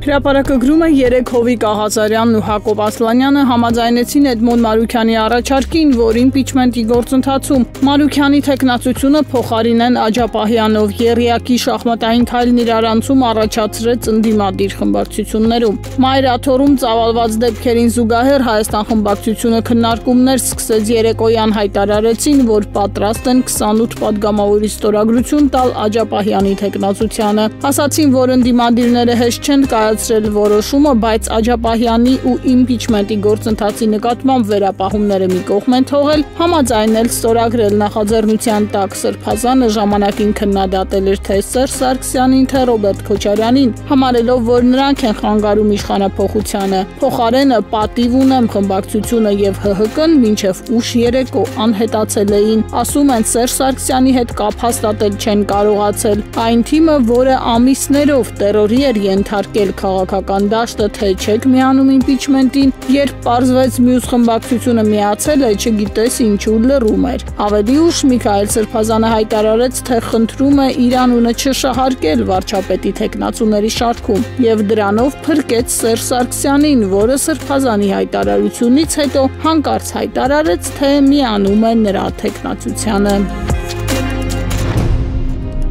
Հրապարակը գրում է 3 Հովիկ Աղազարյանն ու Հակոբ Ասլանյանը համաձայնեցին Էդմոն Մարուքյանի առաջարկին, որ իմպիչմենտի գործընթացում Մարուքյանի թեկնածությունը փոխարինեն Աջապահյանով եռյակի շախմատային քայլն իրարանցում առաջացրեց ընդդիմադիր խմբակցություններում։ Մայրաթորում ծավալված դեպքերին զուգահեռ Հայաստան խմբակցությունը քննարկումներ սկսեց երեկոյան հայտարարեցին, որ պատրաստ են 28 պատգամավորի ստորագրություն տալ Աջապահյանի թեկնածությանը։ Ասացին, որ ընդդիմադիրները հեշտ չեն կայացրել որոշումը, բայց Աջապահյանի ու իմպիչմենտի գործընթացի նկատմամբ վերապահումները մի կողմ են թողել, համաձայնել ստորագրել նախաձեռնության տակ Սրբազանը ժամանակին քննադատել էր թե Սերժ Սարգսյանին, թե Ռոբերտ Քոչարյանին, համարելով, որ նրանք են խանգարում իշխանափոխությանը։ Փոխարենը պատիվ ունեմ խմբակցությունը եւ ՀՀԿ-ն մինչեւ ուշ երեկո անհետացել էին։ Ասում են Սերժ Սարգսյանի հետ կապ հաստատել չեն կարողացել։ Այն թիմը, որը ամիսներով տերորի էր ենթարկել քաղաքական դաշտը, թե չեք միանում իմպիչմենտին, երբ պարզվեց մյուս խմբակցությունը միացել է, չգիտես ինչու լռում էր։ Ավելի ուշ Միքայել Սրբազանը հայտարարեց, թե խնդրում է իր անունը չշահարկել վարչապետի թեկնածուների շարքում եւ դրանով փրկեց Սերժ Սարգսյանին, որը Սրբազանի հայտարարությունից հետո հանկարծ հայտարարեց, թե միանում է նրա թեկնածությանը։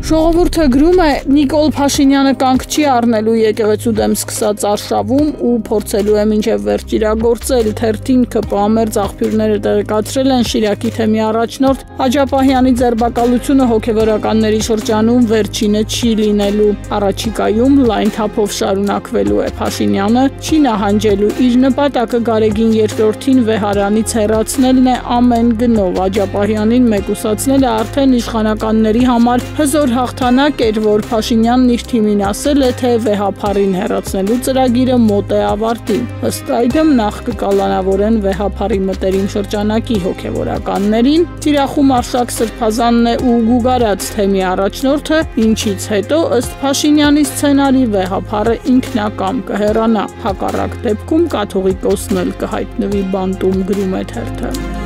Ժողովուրդը գրում է Նիկոլ Փաշինյանը կանգ չի առնելու եկեղեցու դեմ սկսած արշավում ու փորձելու է մինչև վերջ իրագործել թերթին ԿՊԱ մերձ աղբյուրները տեղեկացրել են Շիրակի թեմի առաջնորդ Աջապահյանի ձերբակալությունը հոգևորականների շրջանում վերջինը չի լինելու։ Առաջիկայում լայն թափով շարունակվելու է Փաշինյանը, չի նահանջելու իր նպատակը Գարեգին II-ին վեհարանից հեռացնելն է ամեն գնով։ Աջապահյանին մեկուսացնելը արդեն իշխանականների համար հզոր հաղթանակ էր, որ Փաշինյանն իր թիմին ասել է, թե վեհափառին հեռացնելու ծրագիրը մոտ է ավարտին։ Ըստ այդմ նախ կկալանավորեն վեհափառի մտերիմ շրջանակի հոգևորականներին, Թիրախում Արշակ Սրբազանն է ու գուգարած թեմի առաջնորդը, ինչից հետո ըստ Փաշինյանի սցենարի վեհափառը ինքնակամ կհեռանա։ Հակառակ դեպքում կաթողիկոսն էլ կհայտնվի բանտում, գրում է թերթը։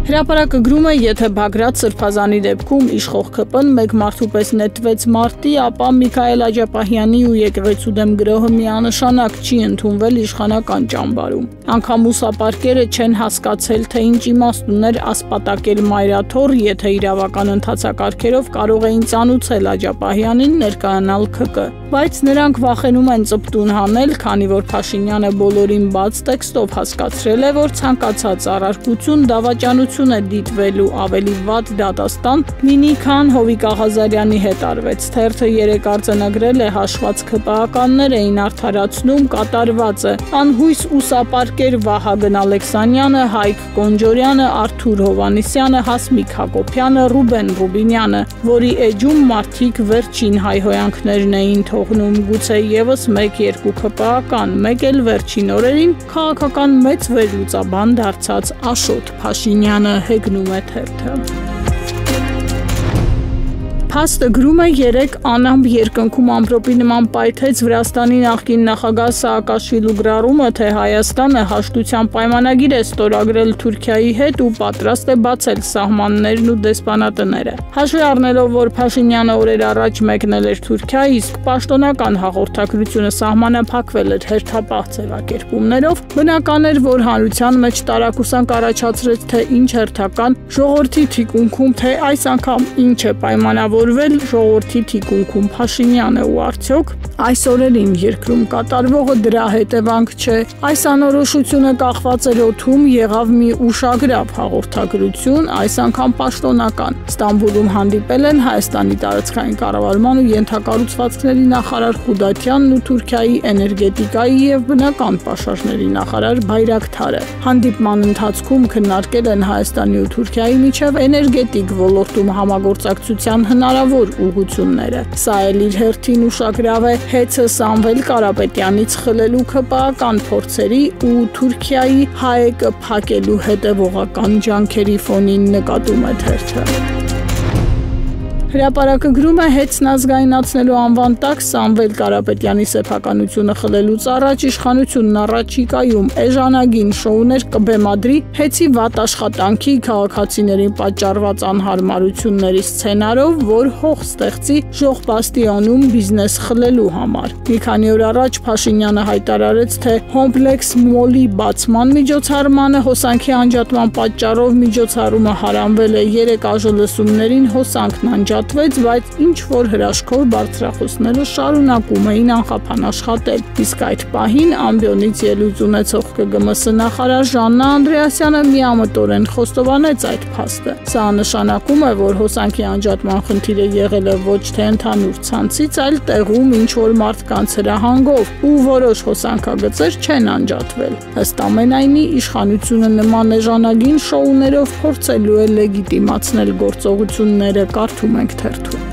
Հրապարակը գրում է, եթե Բագրատ Սրբազանի դեպքում իշխող ԿՊ-ն մեկ մարդու պես նետվեց մարտի, ապա Միքայել Աջապահյանի ու եկեղեցու դեմ գրոհը միանշանակ չի ընդունվել իշխանական ճամբարում։ Անգամ ուսապարկերը չեն հասկացել, թե ինչ իմաստ ուներ ասպատակել Մայրաթոր, եթե իրավական ընթացակարգերով կարող էին ծանուցել Աջապահյանին ներկայանալ ՔԿ։ Բայց նրանք վախենում են ծպտուն հանել, քանի որ Փաշինյանը բոլորին բաց տեքստով հասկացրել է, որ ցանկացած առարկություն դավաճանություն է դիտվելու, ավելի վատ դատաստան լինի, քան Հովիկ Աղազարյանի հետ արվեց։ Թերթը երեկ արձանագրել է հաշված ԿՊԱ-ականներ էին արդարացնում կատարվածը։ Անհույս ուսապարկեր Վահագն Ալեքսանյանը, Հայկ Կոնջորյանը, Արթուր Հովանեսյանը, Հասմիկ Հակոբյանը, Ռուբեն Ռուբինյանը, որի էջում մարդիկ վերջին հայհոյանքներն էին թողնում, գուցե եւս 1-2 ԿՊԱ-ական, մեկ էլ վերջին օրերին քաղաքական մեծ վերլուծաբան դարձած Աշոտ Փաշինյանը, հեգնում է թերթը։ Փաստը գրում է 3 անամբ երկնքում ամպրոպի նման պայթեց Վրաստանի նախկին նախագահ Սաակաշվիլու գրառումը, թե Հայաստանը հաշտության պայմանագիր է ստորագրել Թուրքիայի հետ ու պատրաստ է բացել սահմաններն ու դեսպանատները։ Հաշվի առնելով, որ Փաշինյանը օրեր առաջ մեկնել էր Թուրքիա, իսկ պաշտոնական հաղորդակցությունը սահմանափակվել էր հերթապահ ձևակերպումներով, բնական էր, որ հանրության մեջ տարակուսանք առաջացրեց, թե ինչ հերթական ժողովրդի թիկունքում, թե այս անգամ ինչ է պայմանավոր ժողովրդի թիկունքում Փաշինյանը ու արդյոք այս օրերին երկրում կատարվողը դրա հետևանք չէ։ Այս անորոշությունը կախված էր օդում, եղավ մի ուշագրավ հաղորդագրություն, այս անգամ պաշտոնական։ Ստամբուլում հանդիպել են Հայաստանի տարածքային կառավարման ու ենթակառուցվածքների նախարար Խուդատյանն ու Թուրքիայի էներգետիկայի եւ բնական պաշարների նախարար Բայրակթարը։ Հանդիպման ընթացքում քննարկել են Հայաստանի ու Թուրքիայի միջև էներգետիկ ոլորտում համագործակցության հնարավոր ուղղությունները։ Սա էլ իր հերթին ուշագրավ է հեծը Սամվել Կարապետյանից խլելու ԿՊԱ-ական փորձերի ու Թուրքիայի ՀԱԵԿ-ը փակելու հետևողական ջանքերի ֆոնին, նկատում է թերթը։ Հրապարակը գրում է հեծն ազգայնացնելու անվան տակ Սամվել Կարապետյանի սեփականությունը խլելուց առաջ իշխանությունն առաջիկայում էժանագին շոուներ կբեմադրի հեծի վատ աշխատանքի քաղաքացիներին պատճառված անհարմարությունների սցենարով, որ հող ստեղծի ժողբաստիոնում բիզնես խլելու համար։ Մի քանի օր առաջ Փաշինյանը հայտարարեց, թե Հոմպլեքս մոլի բացման միջոցառմանը հոսանքի անջատման պատճառով միջոցառումը հարամվել է 3 ԱԺԼՍ-ներին հոսանքն անջատվեց, բայց ինչ որ հրաշքով բարձրախոսները շարունակում էին անխափան աշխատել։ Իսկ այդ պահին ամբիոնից ելույթ ունեցող ԿԳՄՍ նախարար Ժաննա Անդրեասյանը միամտորեն խոստովանեց այդ փաստը։ Սա նշանակում է, որ հոսանքի անջատման խնդիրը եղել է ոչ թե ընդհանուր ցանցից, այլ տեղում ինչ որ մարդկանց հրահանգով ու որոշ հոսանքագծեր չեն անջատվել։ Ըստ ամենայնի, իշխանությունը նման էժանագին շոուներով փորձելու է լեգիտիմացնել գործողությունները, կարդում ենք թերթում։